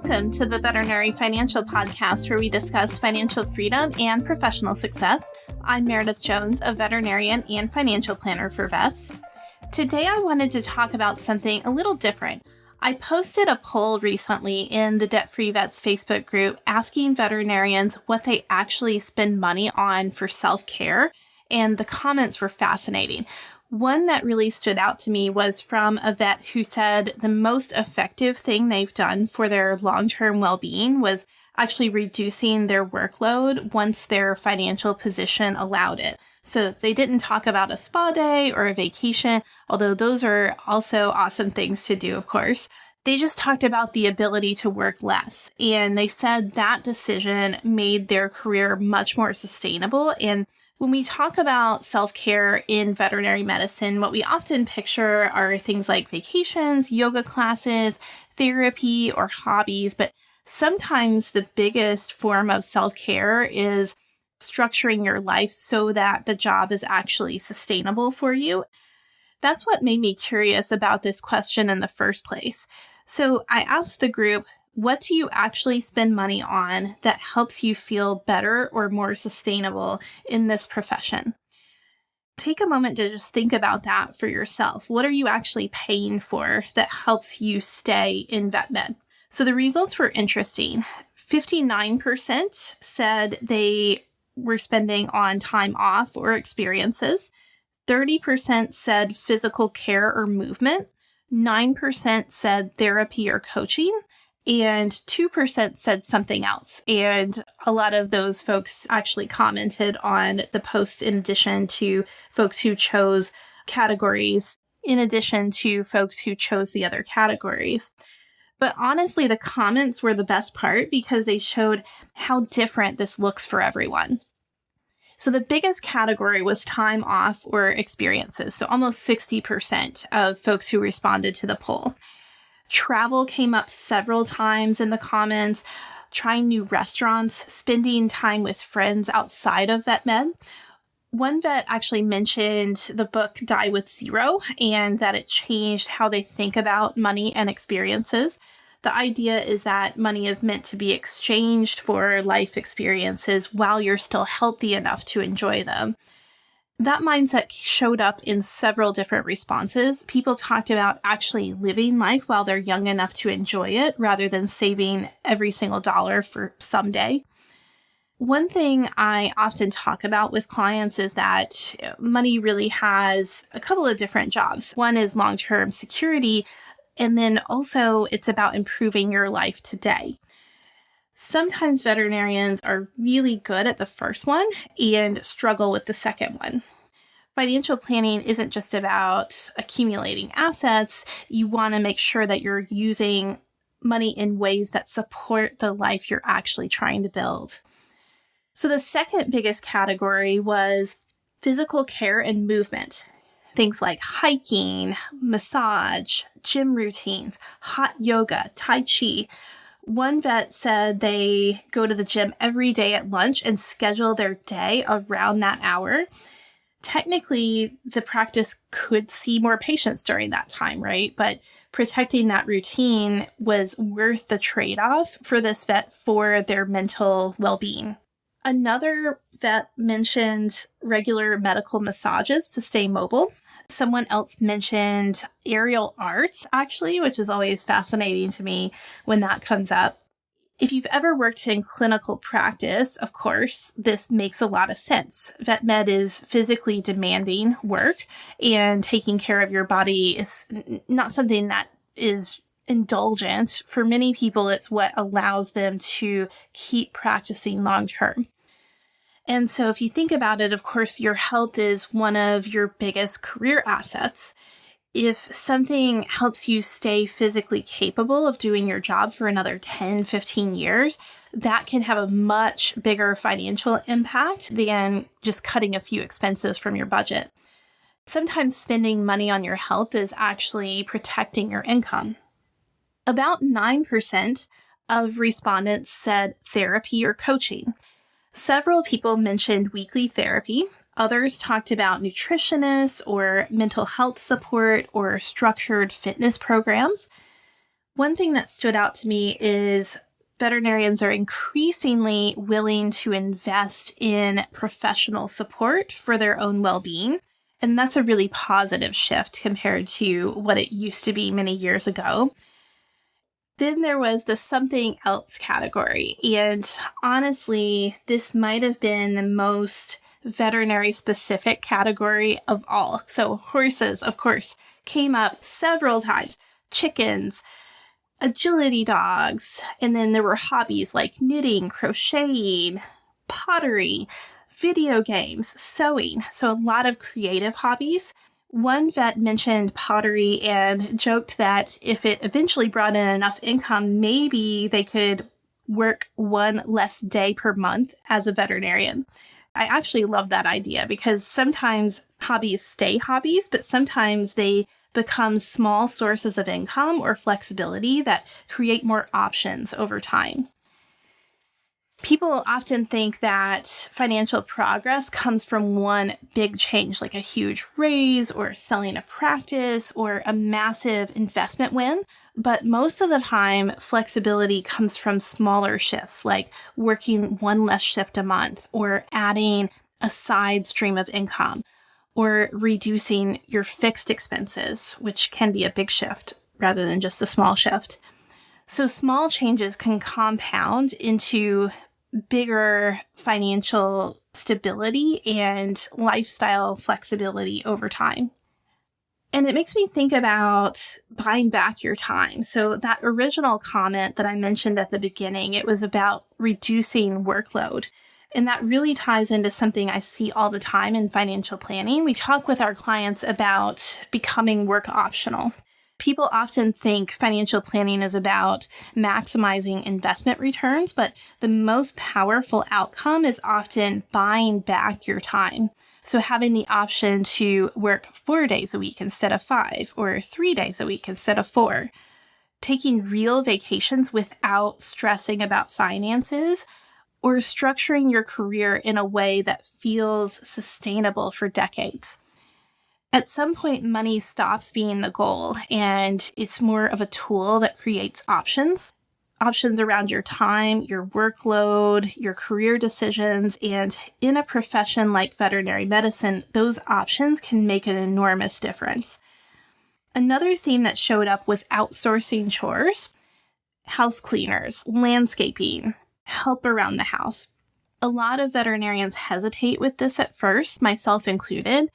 Welcome to the Veterinary Financial Podcast, where we discuss financial freedom and professional success. I'm Meredith Jones, a veterinarian and financial planner for vets. Today, I wanted to talk about something a little different. I posted a poll recently in the Debt Free Vets Facebook group asking veterinarians what they actually spend money on for self-care, and the comments were fascinating. One that really stood out to me was from a vet who said the most effective thing they've done for their long-term well-being was actually reducing their workload once their financial position allowed it. So they didn't talk about a spa day or a vacation, although those are also awesome things to do, of course. They just talked about the ability to work less. And they said that decision made their career much more sustainable. And when we talk about self-care in veterinary medicine, what we often picture are things like vacations, yoga classes, therapy, or hobbies. But sometimes the biggest form of self-care is structuring your life so that the job is actually sustainable for you. That's what made me curious about this question in the first place. So I asked the group, what do you actually spend money on that helps you feel better or more sustainable in this profession? Take a moment to just think about that for yourself. What are you actually paying for that helps you stay in vet med? So the results were interesting. 59% said they were spending on time off or experiences. 30% said physical care or movement. 9% said therapy or coaching. And 2% said something else. And a lot of those folks actually commented on the post in addition to folks who chose categories, in addition to folks who chose the other categories. But honestly, the comments were the best part because they showed how different this looks for everyone. So the biggest category was time off or experiences. So almost 60% of folks who responded to the poll. Travel came up several times in the comments, trying new restaurants, spending time with friends outside of vet med. One vet actually mentioned the book Die with Zero and that it changed how they think about money and experiences. The idea is that money is meant to be exchanged for life experiences while you're still healthy enough to enjoy them. That mindset showed up in several different responses. People talked about actually living life while they're young enough to enjoy it rather than saving every single dollar for someday. One thing I often talk about with clients is that money really has a couple of different jobs. One is long-term security, and then also it's about improving your life today. Sometimes veterinarians are really good at the first one and struggle with the second one. Financial planning isn't just about accumulating assets. You want to make sure that you're using money in ways that support the life you're actually trying to build. So the second biggest category was physical care and movement. Things like hiking, massage, gym routines, hot yoga, tai chi. One vet said they go to the gym every day at lunch and schedule their day around that hour. Technically, the practice could see more patients during that time, right? But protecting that routine was worth the trade-off for this vet for their mental well-being. Another vet mentioned regular medical massages to stay mobile. Someone else mentioned aerial arts, actually, which is always fascinating to me when that comes up. If you've ever worked in clinical practice, of course, this makes a lot of sense. Vet med is physically demanding work, and taking care of your body is not something that is indulgent. For many people, it's what allows them to keep practicing long term. And so if you think about it, of course, your health is one of your biggest career assets. If something helps you stay physically capable of doing your job for another 10, 15 years, that can have a much bigger financial impact than just cutting a few expenses from your budget. Sometimes spending money on your health is actually protecting your income. About 9% of respondents said therapy or coaching. Several people mentioned weekly therapy. Others talked about nutritionists or mental health support or structured fitness programs. One thing that stood out to me is veterinarians are increasingly willing to invest in professional support for their own well-being. And that's a really positive shift compared to what it used to be many years ago. Then there was the something else category. And honestly, this might have been the most veterinary specific category of all. So horses, of course, came up several times. Chickens, agility dogs, and then there were hobbies like knitting, crocheting, pottery, video games, sewing. So a lot of creative hobbies. One vet mentioned pottery and joked that if it eventually brought in enough income, maybe they could work one less day per month as a veterinarian. I actually love that idea because sometimes hobbies stay hobbies, but sometimes they become small sources of income or flexibility that create more options over time. People often think that financial progress comes from one big change, like a huge raise or selling a practice or a massive investment win. But most of the time, flexibility comes from smaller shifts, like working one less shift a month or adding a side stream of income or reducing your fixed expenses, which can be a big shift rather than just a small shift. So small changes can compound into bigger financial stability and lifestyle flexibility over time. And it makes me think about buying back your time. So that original comment that I mentioned at the beginning, it was about reducing workload. And that really ties into something I see all the time in financial planning. We talk with our clients about becoming work optional. People often think financial planning is about maximizing investment returns, but the most powerful outcome is often buying back your time. So having the option to work 4 days a week instead of 5, or 3 days a week instead of 4. Taking real vacations without stressing about finances, or structuring your career in a way that feels sustainable for decades. At some point, money stops being the goal, and it's more of a tool that creates options around your time, your workload, your career decisions. And in a profession like veterinary medicine, those options can make an enormous difference. Another theme that showed up was outsourcing chores, house cleaners, landscaping, help around the house. A lot of veterinarians hesitate with this at first, myself included.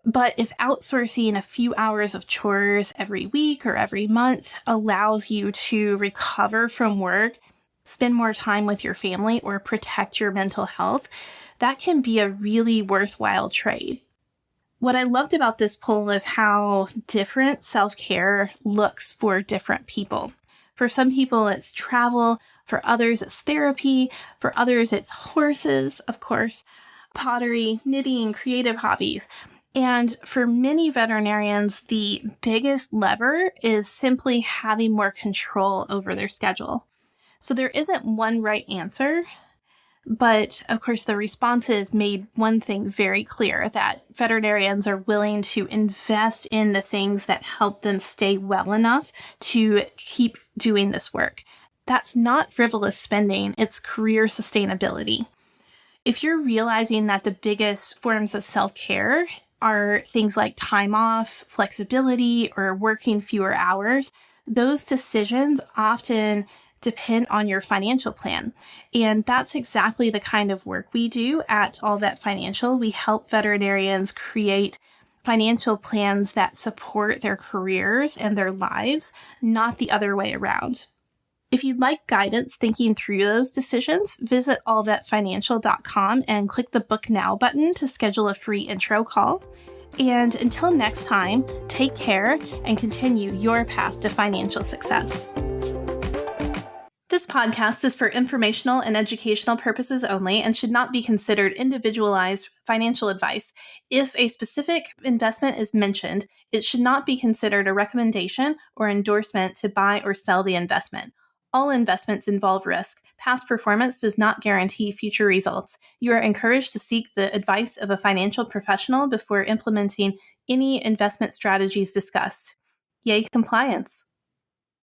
But if outsourcing a few hours of chores every week or every month allows you to recover from work, spend more time with your family, or protect your mental health, that can be a really worthwhile trade. What I loved about this poll is how different self-care looks for different people. For some people, it's travel. For others, it's therapy. For others, it's horses, of course, pottery, knitting, creative hobbies. And for many veterinarians, the biggest lever is simply having more control over their schedule. So there isn't one right answer, but of course the responses made one thing very clear, that veterinarians are willing to invest in the things that help them stay well enough to keep doing this work. That's not frivolous spending, it's career sustainability. If you're realizing that the biggest forms of self-care are things like time off, flexibility, or working fewer hours, those decisions often depend on your financial plan. And that's exactly the kind of work we do at All Vet Financial. We help veterinarians create financial plans that support their careers and their lives, not the other way around. If you'd like guidance thinking through those decisions, visit allvetfinancial.com and click the Book Now button to schedule a free intro call. And until next time, take care and continue your path to financial success. This podcast is for informational and educational purposes only and should not be considered individualized financial advice. If a specific investment is mentioned, it should not be considered a recommendation or endorsement to buy or sell the investment. All investments involve risk. Past performance does not guarantee future results. You are encouraged to seek the advice of a financial professional before implementing any investment strategies discussed. Yay, compliance!